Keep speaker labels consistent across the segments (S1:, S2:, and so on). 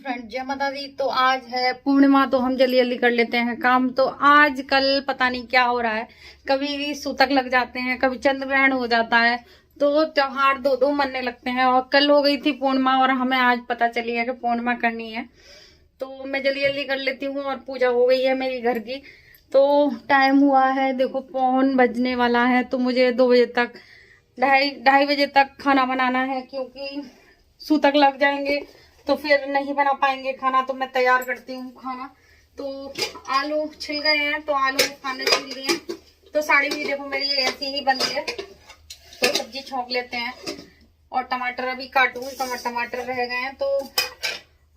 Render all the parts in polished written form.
S1: Friend जय माता दी। तो आज है पूर्णिमा, तो हम जल्दी जल्दी कर लेते हैं काम। तो आज कल पता नहीं क्या हो रहा है, कभी सूतक लग जाते हैं, कभी चंद्र ग्रहण हो जाता है, तो त्योहार दो दो मनने लगते हैं। और कल हो गई थी पूर्णिमा और हमें आज पता चली है कि पूर्णिमा करनी है, तो मैं जल्दी जल्दी कर लेती हूँ। और पूजा हो गई है मेरी घर की। तो टाइम हुआ है, देखो पौन बजने वाला है, तो मुझे 2 बजे तक, ढाई ढाई बजे तक खाना बनाना है, क्योंकि सूतक लग जाएंगे तो फिर नहीं बना पाएंगे खाना। तो मैं तैयार करती हूँ खाना। तो आलू छिल गए हैं, तो आलू खाने छिल दिए। तो साड़ी भी देखो मेरी ऐसी ही बनी है। तो सब्जी छोंक लेते हैं और टमाटर अभी काटूंगी, टमाटर रह गए हैं। तो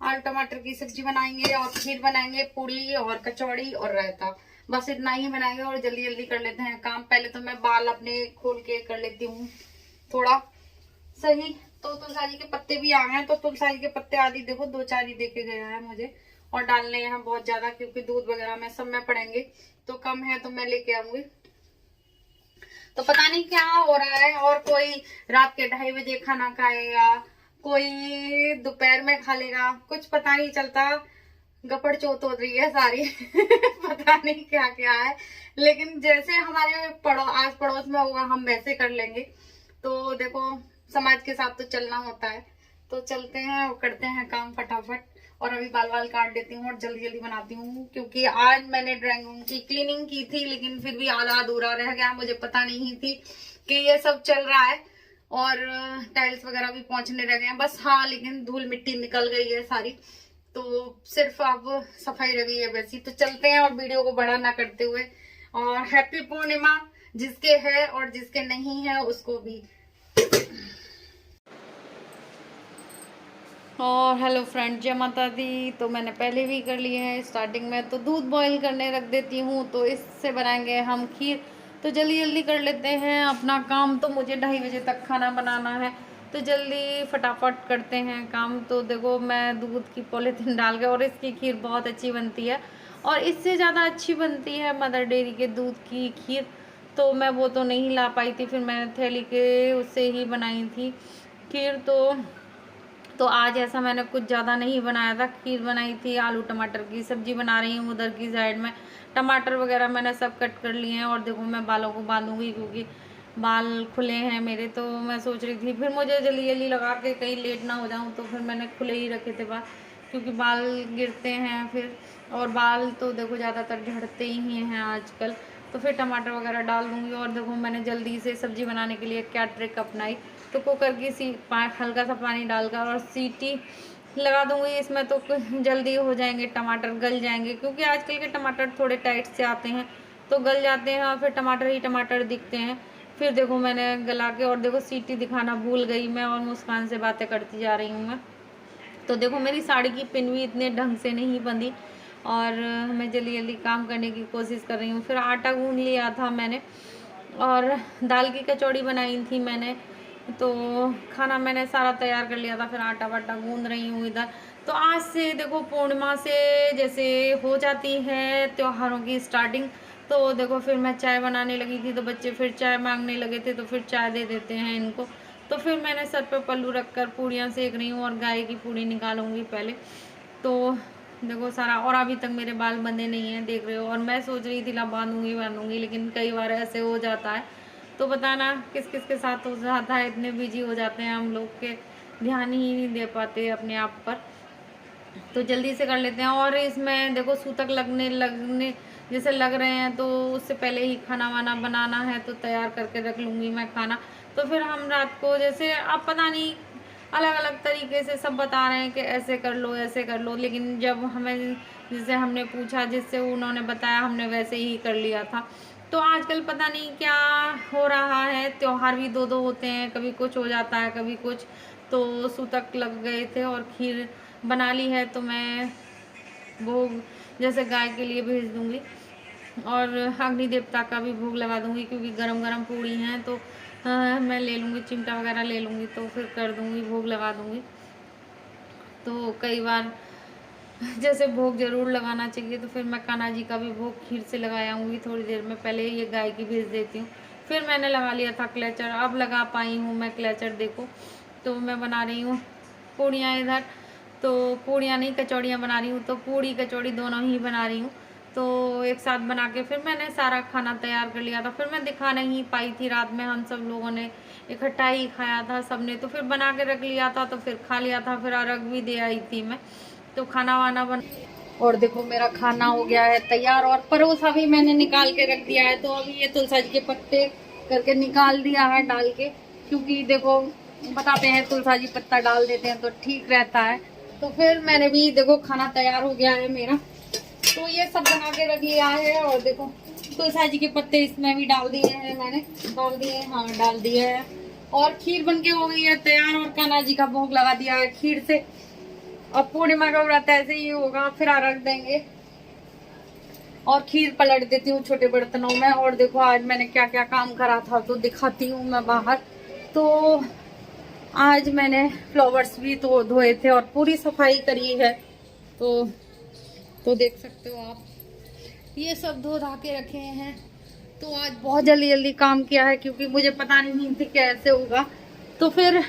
S1: आलू टमाटर की सब्जी बनाएंगे और खीर बनाएंगे, पूरी और कचौड़ी और रायता, बस इतना ही बनाएंगे। और जल्दी जल्दी कर लेते हैं काम। पहले तो मैं बाल अपने खोल के कर लेती हूँ थोड़ा सही। तो तुलसी के पत्ते भी आ गए हैं, तो तुलसी के पत्ते आदि देखो 2-4 ही देके गया है मुझे, और डालने हैं बहुत ज्यादा, क्योंकि दूध वगैरह में सब में पड़ेंगे, तो कम है तो मैं लेके आऊंगी। तो पता नहीं क्या हो रहा है, और कोई रात के 2:30 बजे खाना खाएगा, कोई दोपहर में खा लेगा, कुछ पता नहीं चलता। गपड़ चोत हो रही है सारी पता नहीं क्या क्या है, लेकिन जैसे हमारे आस पड़ोस में होगा हम वैसे कर लेंगे। तो देखो समाज के साथ तो चलना होता है। तो चलते हैं और करते हैं काम फटाफट। और अभी बाल काट देती हूँ और जल्दी जल्दी बनाती हूँ, क्योंकि आज मैंने ड्राइंग रूम की क्लीनिंग की थी, लेकिन फिर भी आधा अधूरा रह गया। मुझे पता नहीं थी कि ये सब चल रहा है, और टाइल्स वगैरह भी पोंछने रह गए हैं बस। हाँ, लेकिन धूल मिट्टी निकल गई है सारी, तो सिर्फ अब सफाई रह गई है वैसी। तो चलते हैं और वीडियो को बड़ा ना करते हुए। और हैप्पी पूर्णिमा जिसके है और जिसके नहीं है उसको भी। और हेलो फ्रेंड जय माता दी। तो मैंने पहले भी कर लिया है स्टार्टिंग में। तो दूध बॉईल करने रख देती हूँ, तो इससे बनाएंगे हम खीर। तो जल्दी जल्दी कर लेते हैं अपना काम। तो मुझे 2:30 बजे तक खाना बनाना है, तो जल्दी फटाफट करते हैं काम। तो देखो मैं दूध की पॉलीथीन डाल के, और इसकी खीर बहुत अच्छी बनती है, और इससे ज़्यादा अच्छी बनती है मदर डेयरी के दूध की खीर। तो मैं वो तो नहीं ला पाई थी, फिर मैंने थैली के उससे ही बनाई थी खीर। तो आज ऐसा मैंने कुछ ज़्यादा नहीं बनाया था, खीर बनाई थी। आलू टमाटर की सब्जी बना रही हूँ उधर की साइड में। टमाटर वगैरह मैंने सब कट कर लिए हैं, और देखो मैं बालों को बांधूंगी, क्योंकि बाल खुले हैं मेरे। तो मैं सोच रही थी फिर मुझे जल्दी जल्दी लगा के कहीं लेट ना हो जाऊँ, तो फिर मैंने खुले ही रखे थे बाल, क्योंकि बाल गिरते हैं फिर। और बाल तो देखो ज़्यादातर झड़ते ही हैं आजकल। तो फिर टमाटर वगैरह डाल दूँगी। और देखो मैंने जल्दी से सब्जी बनाने के लिए क्या ट्रिक अपनाई, तो कुकर की हल्का सा पानी डालकर और सीटी लगा दूंगी इसमें, तो जल्दी हो जाएंगे, टमाटर गल जाएंगे। क्योंकि आजकल के टमाटर थोड़े टाइट से आते हैं, तो गल जाते हैं, और फिर टमाटर ही टमाटर दिखते हैं। फिर देखो मैंने गला के, और देखो सीटी दिखाना भूल गई मैं, और मुस्कान से बातें करती जा रही हूँ मैं। तो देखो मेरी साड़ी की पिन भी इतने ढंग से नहीं बंधी, और मैं जल्दी जल्दी काम करने की कोशिश कर रही हूँ। फिर आटा गूंद लिया था मैंने, और दाल की कचौड़ी बनाई थी मैंने। तो खाना मैंने सारा तैयार कर लिया था, फिर आटा वाटा गूंद रही हूँ इधर। तो आज से देखो पूर्णिमा से जैसे हो जाती है त्योहारों की स्टार्टिंग। तो देखो फिर मैं चाय बनाने लगी थी, तो बच्चे फिर चाय मांगने लगे थे, तो फिर चाय दे देते हैं इनको। तो फिर मैंने सर पे पल्लू रखकर पूड़ियाँ सेक रही हूँ, और गाय की पूड़ी निकालूंगी पहले। तो देखो सारा, और अभी तक मेरे बाल बंधे नहीं हैं, देख रहे हो। और मैं सोच रही थी ला बांधूंगी, लेकिन कई बार ऐसे हो जाता है। तो बताना किस किस के साथ हो जाता है, इतने बिजी हो जाते हैं हम लोग के ध्यान ही नहीं दे पाते अपने आप पर। तो जल्दी से कर लेते हैं। और इसमें देखो सूतक लगने जैसे लग रहे हैं, तो उससे पहले ही खाना वाना बनाना है, तो तैयार करके रख लूँगी मैं खाना। तो फिर हम रात को जैसे, अब पता नहीं अलग अलग तरीके से सब बता रहे हैं कि ऐसे कर लो ऐसे कर लो, लेकिन जब हमें जैसे हमने पूछा, जिससे उन्होंने बताया, हमने वैसे ही कर लिया था। तो आजकल पता नहीं क्या हो रहा है, त्योहार भी दो दो होते हैं, कभी कुछ हो जाता है कभी कुछ। तो सूतक लग गए थे और खीर बना ली है, तो मैं भोग जैसे गाय के लिए भेज दूंगी, और अग्नि देवता का भी भोग लगा दूंगी, क्योंकि गरम गरम पूड़ी हैं। तो मैं ले लूँगी, चिमटा वगैरह ले लूँगी, तो फिर कर दूंगी, भोग लगा दूंगी। तो कई बार जैसे भोग जरूर लगाना चाहिए, तो फिर मैं कान्हा जी का भी भोग खीर से लगा आऊँगी थोड़ी देर में। पहले ये गाय की भेज देती हूँ। फिर मैंने लगा लिया था क्लेचर, अब लगा पाई हूँ मैं क्लेचर, देखो। तो मैं बना रही हूँ पूड़ियाँ इधर। तो पूड़ियाँ नहीं कचौड़ियाँ बना रही हूँ, तो पूड़ी कचौड़ी दोनों ही बना रही हूँ। तो एक साथ बना के फिर मैंने सारा खाना तैयार कर लिया था। फिर मैं दिखा नहीं पाई थी, रात में हम सब लोगों ने इकट्ठा ही खाया था सबने, तो फिर बना के रख लिया था, तो फिर खा लिया था। फिर अर्घ भी दे आई थी मैं, तो खाना वाना बन, और देखो मेरा खाना हो गया है तैयार, और परोसा भी मैंने निकाल के रख दिया है। तो अभी ये तुलसी जी के पत्ते करके निकाल दिया है डाल के, क्योंकि देखो बताते हैं तुलसी जी पत्ता डाल देते हैं तो ठीक रहता है। तो फिर मैंने भी देखो खाना तैयार हो गया है मेरा, तो ये सब बना के रख लिया है। और देखो तुलसी जी के पत्ते इसमें भी डाल दिए हैं मैंने, डाल दिए, हाँ डाल दिए हैं। और खीर बनके हो गई है तैयार, और कान्हा जी का भोग लगा दिया है खीर से। और पूर्णिमा का व्रत ऐसे ही होगा, फिर रख देंगे और खीर पलट देती हूँ छोटे बर्तनों में। और देखो आज मैंने क्या क्या काम करा था तो दिखाती हूँ मैं बाहर। तो आज मैंने फ्लावर्स भी तो धोए थे और पूरी सफाई करी है, तो देख सकते हो आप, ये सब धो धा के रखे हैं। तो आज बहुत जल्दी जल्दी काम किया है, क्योंकि मुझे पता नहीं थी कैसे होगा। तो फिर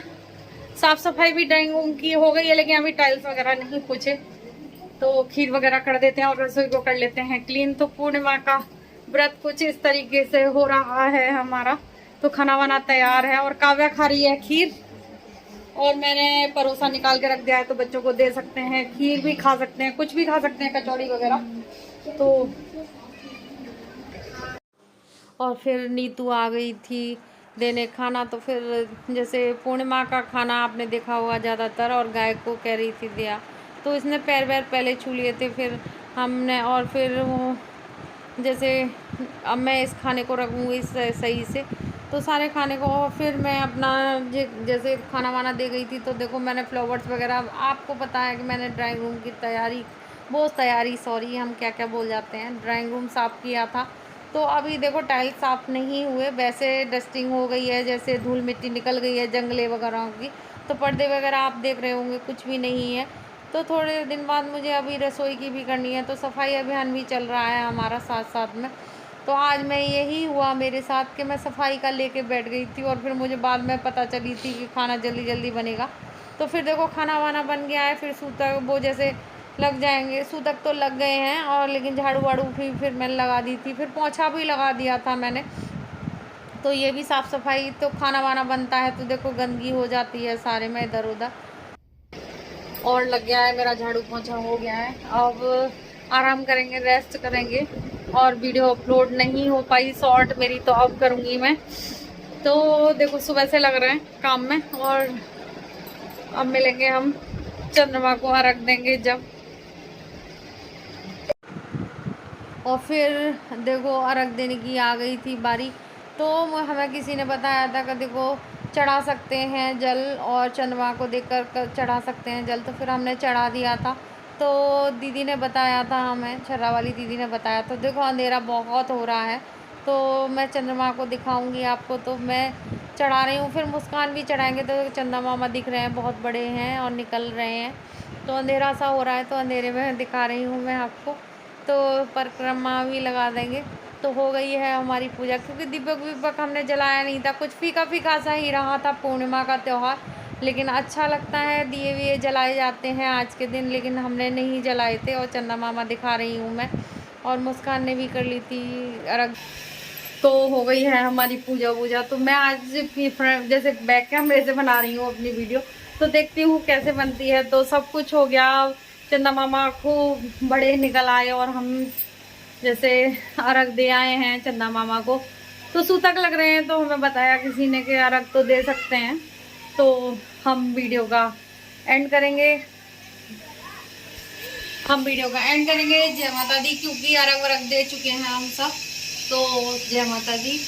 S1: साफ सफाई भी ड्राइंग रूम की हो गई है, लेकिन अभी टाइल्स वगैरह नहीं पूछे। तो खीर वगैरह कर देते हैं और रसोई को कर लेते हैं क्लीन। तो पूर्णिमा का व्रत कुछ इस तरीके से हो रहा है हमारा। तो खाना वाना तैयार है और काव्या खा रही है खीर, और मैंने परोसा निकाल के रख दिया है, तो बच्चों को दे सकते हैं, खीर भी खा सकते हैं, कुछ भी खा सकते हैं, कचौड़ी वगैरह। तो और फिर नीतू आ गई थी देने खाना। तो फिर जैसे पूर्णिमा का खाना आपने देखा होगा ज़्यादातर, और गाय को कह रही थी दिया, तो इसने पैर वैर पहले छू लिए थे फिर हमने। और फिर वो जैसे अब मैं इस खाने को रखूँगी सही से, तो सारे खाने को, और फिर मैं अपना जैसे खाना वाना दे गई थी। तो देखो मैंने फ्लावर्स वगैरह, आपको पता है कि मैंने ड्राइंग रूम की तैयारी सॉरी हम क्या क्या बोल जाते हैं, ड्राइंग रूम साफ़ किया था। तो अभी देखो टाइल्स साफ़ नहीं हुए, वैसे डस्टिंग हो गई है, जैसे धूल मिट्टी निकल गई है जंगले वगैरह की। तो पर्दे वगैरह आप देख रहे होंगे कुछ भी नहीं है। तो थोड़े दिन बाद मुझे अभी रसोई की भी करनी है, तो सफाई अभियान भी चल रहा है हमारा साथ साथ में। तो आज मैं यही हुआ मेरे साथ कि मैं सफाई का लेके बैठ गई थी, और फिर मुझे बाद में पता चली थी कि खाना जल्दी जल्दी बनेगा। तो फिर देखो खाना वाना बन गया है, फिर सूतक वो जैसे लग जाएंगे, सूतक तो लग गए हैं, और लेकिन झाड़ू वाड़ू फिर मैंने लगा दी थी, फिर पोंछा भी लगा दिया था मैंने। तो ये भी साफ़ सफाई, तो खाना वाना बनता है तो देखो गंदगी हो जाती है सारे में इधर उधर। और लग गया है मेरा झाड़ू पोंछा हो गया है। अब आराम करेंगे, रेस्ट करेंगे, और वीडियो अपलोड नहीं हो पाई शॉर्ट मेरी, तो अब करूँगी मैं। तो देखो सुबह से लग रहे हैं काम में, और अब मिलेंगे हम, चंद्रमा को अर्घ देंगे जब। और फिर देखो अर्घ देने की आ गई थी बारी। तो हमें किसी ने बताया था कि देखो चढ़ा सकते हैं जल, और चंद्रमा को देखकर चढ़ा सकते हैं जल। तो फिर हमने चढ़ा दिया था। तो दीदी ने बताया था हमें, छर्रा वाली दीदी ने बताया। तो देखो अंधेरा बहुत हो रहा है, तो मैं चंद्रमा को दिखाऊंगी आपको। तो मैं चढ़ा रही हूँ, फिर मुस्कान भी चढ़ाएंगे। तो चंदा मामा दिख रहे हैं, बहुत बड़े हैं और निकल रहे हैं। तो अंधेरा सा हो रहा है, तो अंधेरे में दिखा रही हूँ मैं आपको। तो परिक्रमा भी लगा देंगे। तो हो गई है हमारी पूजा, क्योंकि दीपक वीपक हमने जलाया नहीं था, कुछ फीका फीका सा ही रहा था पूर्णिमा का त्यौहार। लेकिन अच्छा लगता है, दिए विए जलाए जाते हैं आज के दिन, लेकिन हमने नहीं जलाए थे। और चंदा मामा दिखा रही हूँ मैं, और मुस्कान ने भी कर ली थी अर्घ। तो हो गई है हमारी पूजा वूजा। तो मैं आज जैसे बैक कैमरे से बना रही हूँ अपनी वीडियो, तो देखती हूँ कैसे बनती है। तो सब कुछ हो गया, चंदा मामा खूब बड़े निकल आए, और हम जैसे अर्घ दे आए हैं चंदा मामा को। तो सूतक लग रहे हैं, तो हमें बताया किसी ने कि अर्घ तो दे सकते हैं। तो हम वीडियो का एंड करेंगे, जय माता दी, क्योंकि अर्घ वर्घ दे चुके हैं हम सब। तो जय माता दी।